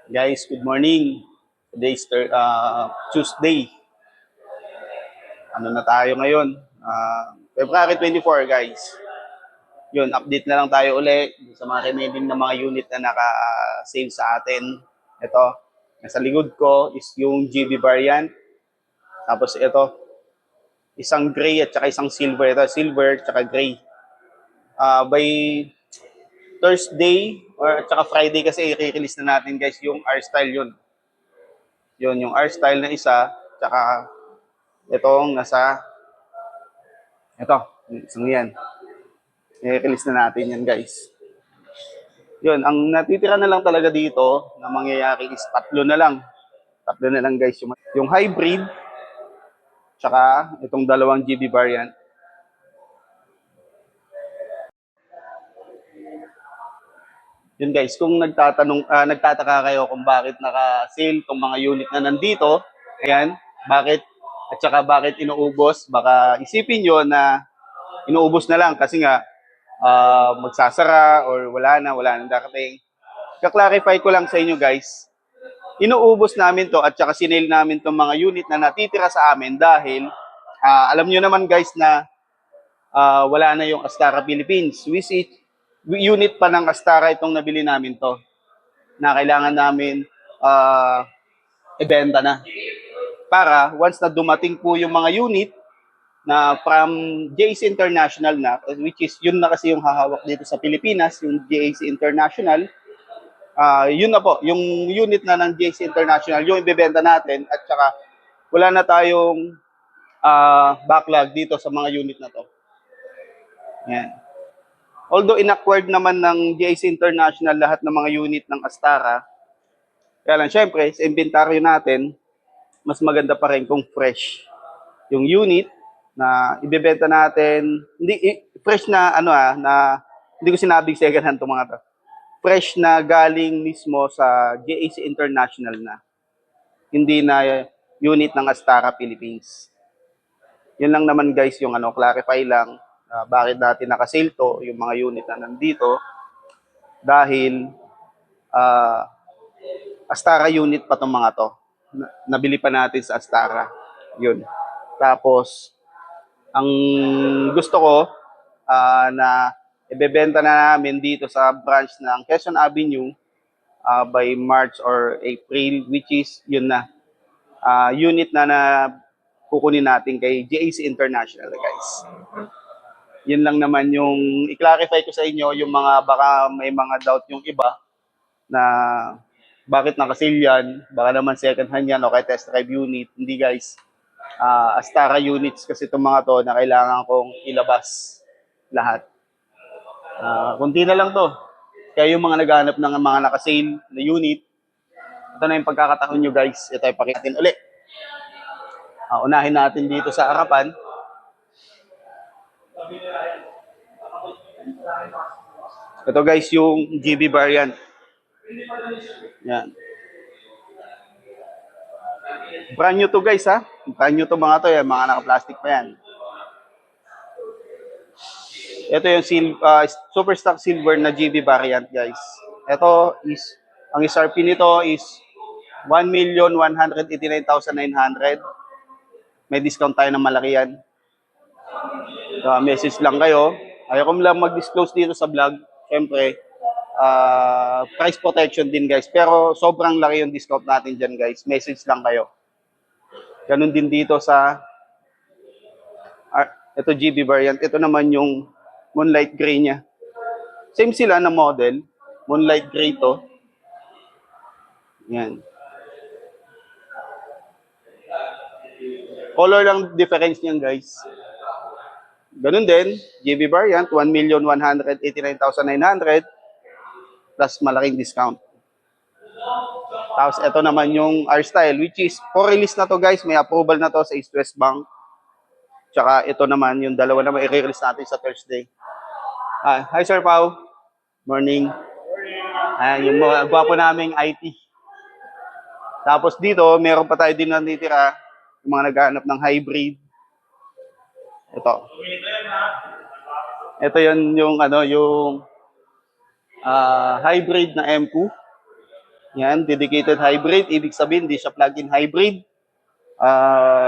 Guys, good morning. Today's Tuesday. Ano na tayo ngayon? February 24, guys. Yun, update na lang tayo uli sa mga remaining na mga unit na naka-sale sa atin. Ito, nasa likod ko is yung GB variant. Tapos ito, isang gray at saka isang silver. Ito, silver at saka gray. By Thursday or at saka Friday kasi i-release na natin guys yung R-Style yun. Yun, yung R-Style na isa, tsaka itong nasa, ito, isang yan. I-release na natin yan guys. Yun, ang natitira na lang talaga dito na mangyayari is tatlo na lang. Tatlo na lang guys. Yung hybrid, tsaka itong dalawang GB variant. Yun guys, kung nagtataka kayo kung bakit naka-sale tong mga unit na nandito, ayan, bakit, at saka bakit inuubos, baka isipin nyo na inuubos na lang kasi nga magsasara or wala nang darating. Ka-clarify ko lang sa inyo guys, inuubos namin to at saka sinale namin tong mga unit na natitira sa amin dahil alam nyo naman guys na wala na yung Astara Philippines. Unit pa ng Astara itong nabili namin to na kailangan namin ibenta na. Para once na dumating po yung mga unit na from JAC International na, which is yun na kasi yung hahawak dito sa Pilipinas, yung JAC International, yun na po, yung unit na ng JAC International, yung ibebenta natin at saka wala na tayong backlog dito sa mga unit na to. Yan. Although in-acquired naman ng JAC International lahat ng mga unit ng Astara, kaya lang syempre sa inventaryo natin, mas maganda pa rin kung fresh yung unit na ibebenta natin. Hindi fresh na na hindi ko sinabing second hand to mga to. Fresh na galing mismo sa JAC International na. Hindi na unit ng Astara Philippines. Yun lang naman guys yung clarify lang bakit natin naka-sale to yung mga unit na nandito dahil Astara unit pa tong mga to. Nabili pa natin sa Astara. Yun. Tapos ang gusto ko na ibebenta na namin dito sa branch ng Quezon Avenue by March or April, which is yun na unit na kukunin natin kay JAC International guys. Yun lang naman yung i-clarify ko sa inyo yung mga baka may mga doubt yung iba na bakit naka-sale yan, baka naman second hand yan o kaya test drive unit. Hindi guys, Astara units kasi itong mga to na kailangan kong ilabas lahat. Kunti na lang to. Kaya yung mga naghahanap ng mga naka-sale na unit, ito na yung pagkakataon nyo guys. Ito ay pakitin ulit. Unahin natin dito sa harapan. Ito guys yung GB variant. Yan. Brand new to guys ha. Brand new to mga to yan. Mga naka-plastic pa yan. Ito yung super stock silver na GB variant guys. Ito is, ang SRP nito is 1,189,900. May discount tayo ng malaki yan. Message lang kayo. Ayaw ko lang mag-disclose dito sa vlog. Siyempre, price protection din guys. Pero sobrang laki yung discount natin dyan guys. Message lang kayo. Ganun din dito sa ito GB variant. Ito naman yung moonlight gray niya. Same sila na model. Moonlight gray to. Yan. Color lang difference niyan guys. Ganun din, GB variant, 1,189,900 plus malaking discount. Tapos ito naman yung R-Style, which is for release na to guys, may approval na to sa East West Bank. Tsaka ito naman, yung dalawa naman i-release natin sa Thursday. Hi Sir Pao. Morning. Yung mga gwapo naming IT. Tapos dito, meron pa tayo din natitira, yung mga naghahanap ng hybrid. Ito yun yung hybrid na M2. Yan, dedicated hybrid. Ibig sabihin, di siya plug-in hybrid.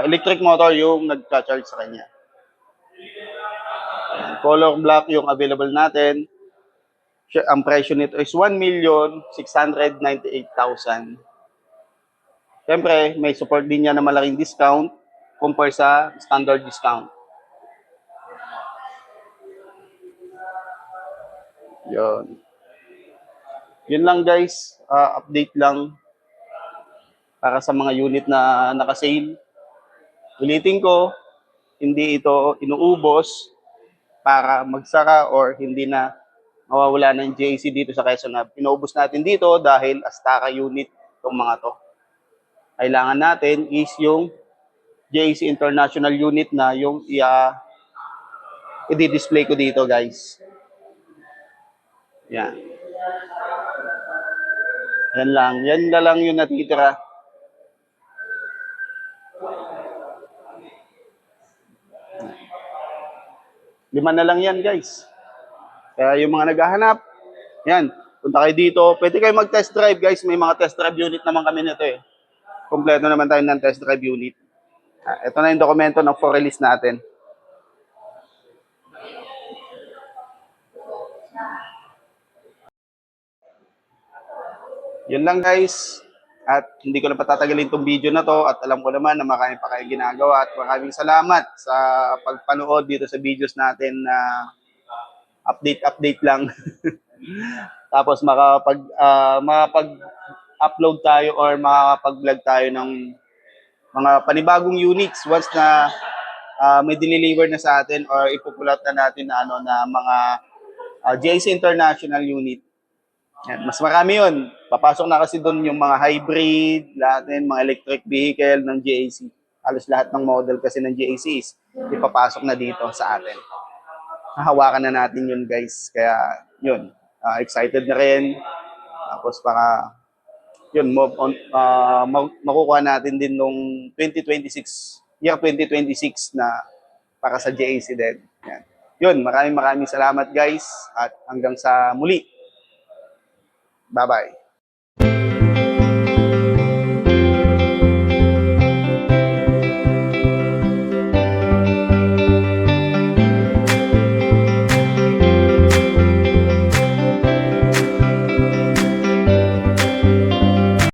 Electric motor yung nag-charge sa kanya. Color black yung available natin. Ang presyo nito is 1,698,000. Siyempre, may support din niya na malaking discount compare sa standard discount. Yun. Yun lang guys, update lang para sa mga unit na naka-sale. Ulitin ko, hindi ito inuubos para magsara or hindi na mawawala ng JAC dito sa Quezon Hub. Inuubos natin dito dahil Astara unit itong mga to. Kailangan natin is yung JAC International unit na yung i-display ko dito guys. Yan. Yan lang. Yan na lang yung natitira. Lima na lang yan guys. Kaya yung mga naghahanap, yan, punta kayo dito. Pwede kayo mag-test drive guys. May mga test drive unit naman kami nito eh. Kompleto naman tayo ng test drive unit. Ito na yung dokumento ng for release natin. Yun lang guys. At hindi ko na patatagalin itong video na to. At alam ko naman na marami pa kayo ginagawa. At maraming salamat sa pagpanood dito sa videos natin na update lang. Tapos makapag-upload tayo or makapag-vlog tayo ng mga panibagong units once na may deliver na sa atin or ipupulat na natin na mga JAC International unit. Yan, mas marami yun. Papasok na kasi doon yung mga hybrid, lahat ng mga electric vehicle ng JAC. Halos lahat ng model kasi ng JAC is ipapasok na dito sa atin. Hahawakan na natin yun guys. Kaya yun, excited na rin. Tapos para yun, makukuha natin din nung 2026, year 2026 na para sa JAC din. Yan. Yun, maraming salamat guys at hanggang sa muli. Bye-bye.